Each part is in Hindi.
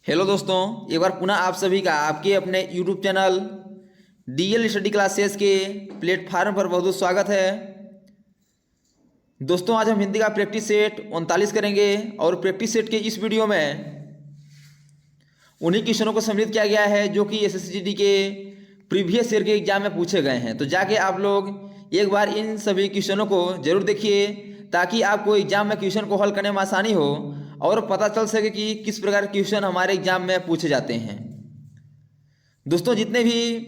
हेलो दोस्तों, एक बार पुनः आप सभी का आपके अपने YouTube channel DL study classes के प्लेटफार्म पर बहुत बहुत स्वागत है। दोस्तों, आज हम हिंदी का प्रैक्टिस सेट 39 करेंगे और प्रैक्टिस सेट के इस वीडियो में उन्हीं क्वेश्चनों को सम्मिलित किया गया है जो कि एसएससीजीडी के प्रीवियस ईयर के एग्जाम में पूछे गए हैं। तो जाके आप लोग एक बार इन सभी क्वेश्चनों को जरूर देखिए ताकि आपको एग्जाम में क्वेश्चन को हल करने में आसानी हो और पता चल सके कि किस प्रकार के क्वेश्चन हमारे एग्जाम में पूछे जाते हैं। दोस्तों, जितने भी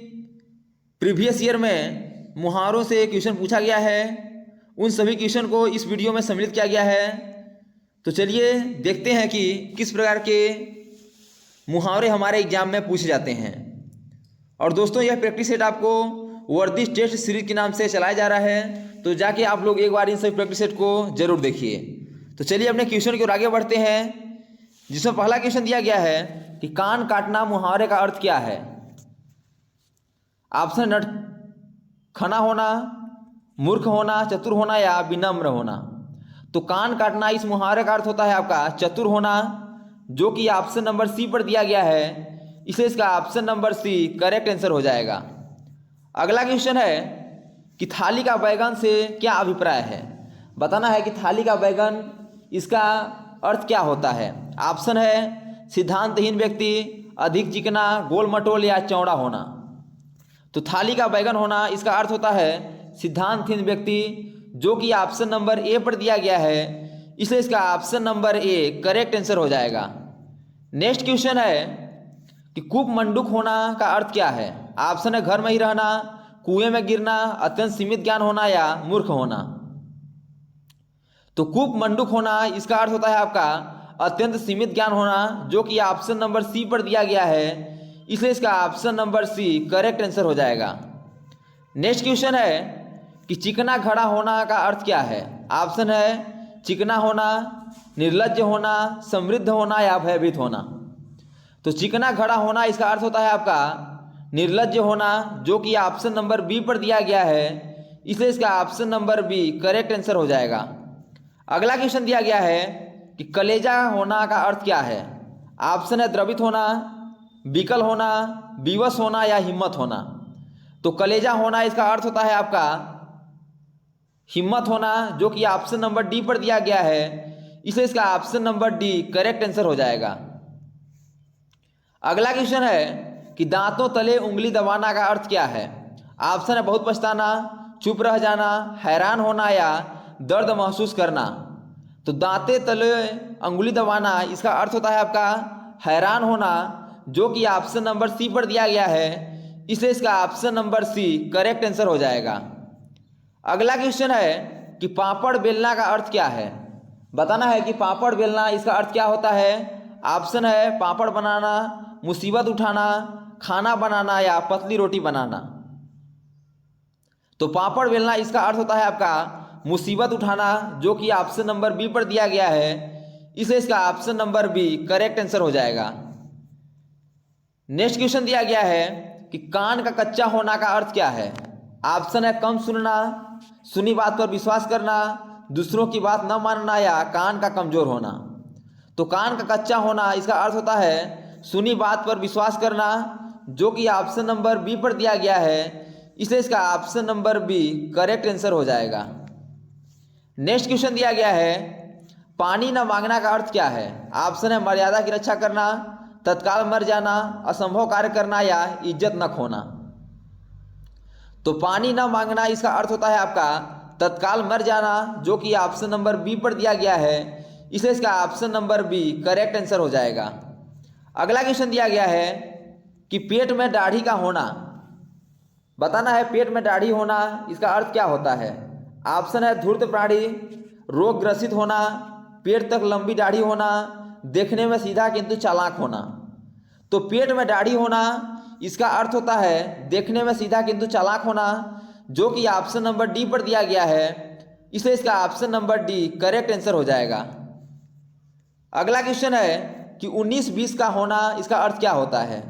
प्रीवियस ईयर में मुहावरों से क्वेश्चन पूछा गया है उन सभी क्वेश्चन को इस वीडियो में सम्मिलित किया गया है। तो चलिए देखते हैं कि किस प्रकार के मुहावरे हमारे एग्जाम में पूछे जाते हैं। और दोस्तों, यह प्रैक्टिस सेट आपको वर्दी टेस्ट सीरीज के नाम से चलाया जा रहा है, तो जाके आप लोग एक बार इन सभी प्रैक्टिस सेट को जरूर देखिए। तो चलिए अपने क्वेश्चन की ओर आगे बढ़ते हैं, जिसमें पहला क्वेश्चन दिया गया है कि कान काटना मुहावरे का अर्थ क्या है। ऑप्शन नट खना होना, मूर्ख होना, चतुर होना या विनम्र होना। तो कान काटना इस मुहावरे का अर्थ होता है आपका चतुर होना, जो कि ऑप्शन नंबर सी पर दिया गया है, इसलिए इसका ऑप्शन नंबर सी करेक्ट आंसर हो जाएगा। अगला क्वेश्चन है कि थाली का बैगन से क्या अभिप्राय है। बताना है कि थाली का बैगन इसका अर्थ क्या होता है। ऑप्शन है सिद्धांतहीन व्यक्ति, अधिक चिकना, गोल मटोल या चौड़ा होना। तो थाली का बैगन होना इसका अर्थ होता है सिद्धांतहीन व्यक्ति, जो कि ऑप्शन नंबर ए पर दिया गया है, इसलिए इसका option number A correct answer हो जाएगा। नेक्स्ट क्वेश्चन है कि कूप मंडूक होना का अर्थ क्या है। ऑप्शन है घर में ही रहना, कुएं में गिरना, अत्यंत सीमित ज्ञान होना या मूर्ख होना। तो कूप मंडूक होना इसका अर्थ होता है आपका अत्यंत सीमित ज्ञान होना, जो कि ऑप्शन नंबर सी पर दिया गया है, इसलिए इसका ऑप्शन नंबर सी करेक्ट आंसर हो जाएगा। नेक्स्ट क्वेश्चन है कि चिकना घड़ा होना का अर्थ क्या है। ऑप्शन है चिकना होना, निर्लज्ज होना, समृद्ध होना या भयभीत होना। तो चिकना घड़ा होना इसका अर्थ होता है आपका निर्लज्ज होना, जो कि ऑप्शन नंबर बी पर दिया गया है, इसलिए इसका option number B correct answer हो जाएगा। अगला क्वेश्चन दिया गया है कि कलेजा होना का अर्थ क्या है। ऑप्शन है द्रवित होना, विकल होना, विवश होना या हिम्मत होना। तो कलेजा होना इसका अर्थ होता है आपका हिम्मत होना, जो कि ऑप्शन नंबर डी पर दिया गया है, इसलिए इसका option number D correct answer हो जाएगा। अगला क्वेश्चन है कि दांतों तले उंगली दबाना का अर्थ क्या है। ऑप्शन है बहुत पछताना, चुप रह जाना, हैरान होना या दर्द महसूस करना। तो दांते तले उंगली दबाना इसका अर्थ होता है आपका हैरान होना, जो कि ऑप्शन नंबर सी पर दिया गया है, इसलिए इसका ऑप्शन नंबर सी करेक्ट आंसर हो जाएगा। अगला क्वेश्चन है कि पापड़ बेलना का अर्थ क्या है। बताना है कि पापड़ बेलना इसका अर्थ क्या होता है। ऑप्शन है पापड़ बनाना, मुसीबत उठाना, खाना बनाना या पतली रोटी बनाना। तो पापड़ बेलना इसका अर्थ होता है आपका मुसीबत उठाना, जो कि ऑप्शन नंबर बी पर दिया गया है, इसलिए इसका option number B correct answer हो जाएगा। नेक्स्ट क्वेश्चन दिया गया है कि कान का कच्चा होना का अर्थ क्या है। ऑप्शन है कम सुनना, सुनी बात पर विश्वास करना, दूसरों की बात न मानना या कान का कमजोर होना। तो कान का कच्चा होना इसका अर्थ होता है सुनी बात पर विश्वास करना, जो कि ऑप्शन नंबर बी पर दिया गया है, इसलिए इसका option number B correct answer हो जाएगा। नेक्स्ट क्वेश्चन दिया गया है पानी न मांगना का अर्थ क्या है। ऑप्शन है मर्यादा की रक्षा करना, तत्काल मर जाना, असंभव कार्य करना या इज्जत न खोना। तो पानी न मांगना इसका अर्थ होता है आपका तत्काल मर जाना, जो कि ऑप्शन नंबर बी पर दिया गया है, इसलिए इसका option number B correct answer हो जाएगा। अगला क्वेश्चन दिया गया है कि पेट में दाढ़ी का होना। बताना है पेट में दाढ़ी होना इसका अर्थ क्या होता है। ऑप्शन है धूर्त प्राणी, रोग ग्रसित होना, पेट तक लंबी दाढ़ी होना, देखने में सीधा किंतु चालाक होना। तो पेट में दाढ़ी होना इसका अर्थ होता है देखने में सीधा किंतु चालाक होना, जो कि ऑप्शन नंबर डी पर दिया गया है, इसलिए इसका option number D correct answer हो जाएगा। अगला क्वेश्चन है कि 19-20 का होना इसका अर्थ क्या होता है।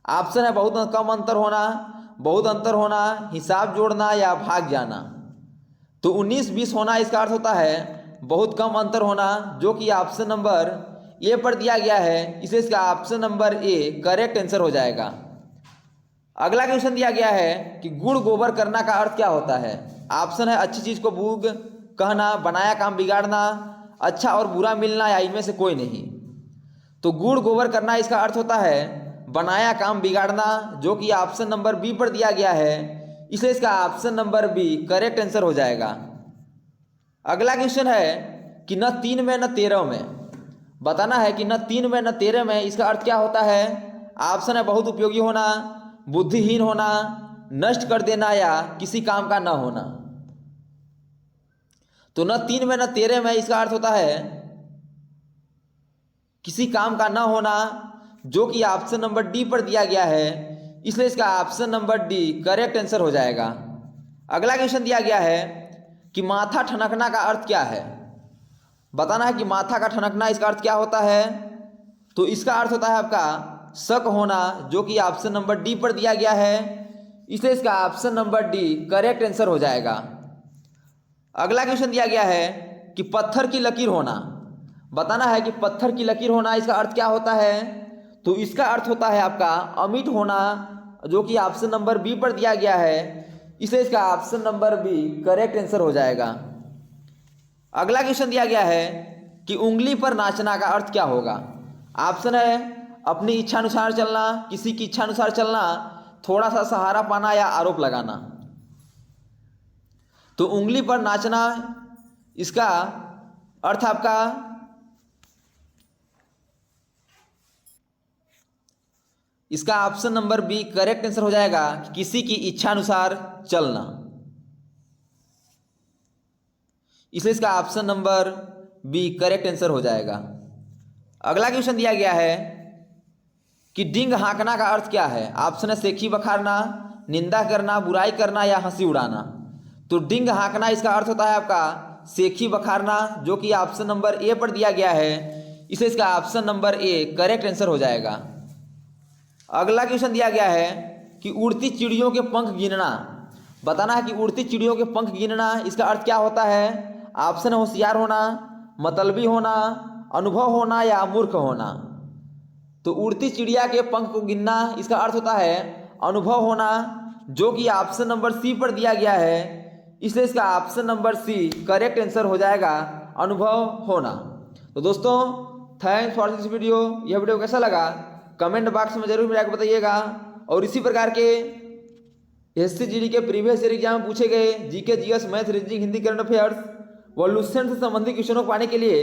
ऑप्शन है बहुत कम अंतर होना, बहुत अंतर होना, हिसाब जोड़ना या भाग जाना। तो 19-20 होना इसका अर्थ होता है बहुत कम अंतर होना, जो कि ऑप्शन नंबर ए पर दिया गया है, इसे इसका option number A correct answer हो जाएगा। अगला क्वेश्चन दिया गया है कि गुड़ गोबर करना का अर्थ क्या होता है। ऑप्शन है अच्छी चीज को बुग कहना, बनाया काम बिगाड़ना, अच्छा और बुरा मिलना, या इनमें से कोई नहीं। तो गुड़ गोबर करना इसका अर्थ होता है बनाया काम बिगाड़ना, जो कि ऑप्शन नंबर बी पर दिया गया है, इसलिए इसका option number B correct answer हो जाएगा। अगला क्वेश्चन है कि न 3 में न 13 में, बताना है कि न 3 में न 13 में इसका अर्थ क्या होता है। ऑप्शन है बहुत उपयोगी होना, बुद्धिहीन होना, नष्ट कर देना, या किसी काम का न होना। तो न 3 में न 13 में इसका अर्थ होता है किसी काम का न होना, जो कि ऑप्शन नंबर डी पर दिया गया है, इसलिए इसका option number D correct answer हो जाएगा। अगला क्वेश्चन दिया गया है कि माथा ठनकना का अर्थ क्या है। बताना है कि माथा का ठनकना इसका अर्थ क्या होता है। तो इसका अर्थ होता है आपका शक होना, जो कि ऑप्शन नंबर डी पर दिया गया है, इसलिए इसका option number D correct answer हो जाएगा। अगला क्वेश्चन दिया गया है कि पत्थर की लकीर होना। बताना है कि पत्थर की लकीर होना इसका अर्थ क्या होता है। तो इसका अर्थ होता है आपका अमिट होना, जो कि ऑप्शन नंबर बी पर दिया गया है, इसलिए इसका option number B correct answer हो जाएगा। अगला क्वेश्चन दिया गया है कि उंगली पर नाचना का अर्थ क्या होगा। ऑप्शन है अपनी इच्छानुसार चलना, किसी की इच्छानुसार चलना, थोड़ा सा सहारा पाना, या आरोप लगाना। तो उंगली पर नाचना इसका अर्थ आपका इसका option number B correct answer हो जाएगा, किसी की इच्छानुसार चलना, इसलिए इसका option number B correct answer हो जाएगा। अगला क्वेश्चन दिया गया है कि डिंग हाँकना का अर्थ क्या है। ऑप्शन है सेखी बखारना, निंदा करना, बुराई करना, या हंसी उड़ाना। तो डिंग हाँकना इसका अर्थ होता है आपका सेखी बखारना, जो कि ऑप्शन नंबर ए पर दिया गया है, इसे इसका option number A correct answer हो जाएगा। अगला क्वेश्चन दिया गया है कि उड़ती चिड़ियों के पंख गिनना। बताना है कि उड़ती चिड़ियों के पंख गिनना इसका अर्थ क्या होता है। ऑप्शन है होशियार होना, मतलबी होना, अनुभव होना, या मूर्ख होना। तो उड़ती चिड़िया के पंख को गिनना इसका अर्थ होता है अनुभव होना, जो कि ऑप्शन नंबर सी पर दिया गया है, इसलिए इसका ऑप्शन नंबर सी करेक्ट आंसर हो जाएगा, अनुभव होना। तो दोस्तों थैंक्स फॉर दिस वीडियो। यह वीडियो कैसा लगा कमेंट बॉक्स में जरूर मेरे को बताइएगा। और इसी प्रकार के एसएससी जीडी के प्रीवियस ईयर एग्जाम में पूछे गए GK, GS, math, reasoning, Hindi, current affairs व लुसेंट से संबंधित क्वेश्चनों को पाने के लिए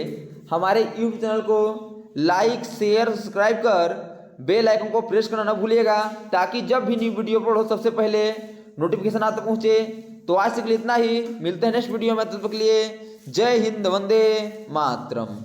हमारे यूट्यूब चैनल को लाइक, शेयर, सब्सक्राइब कर बेल आइकन को प्रेस करना न भूलिएगा, ताकि जब भी न्यू वीडियो अपलोड हो सबसे पहले नोटिफिकेशन आप तक पहुँचे। तो आज के लिए इतना ही, मिलते हैं नेक्स्ट वीडियो में, तब तक के लिए जय हिंद, वंदे मातरम।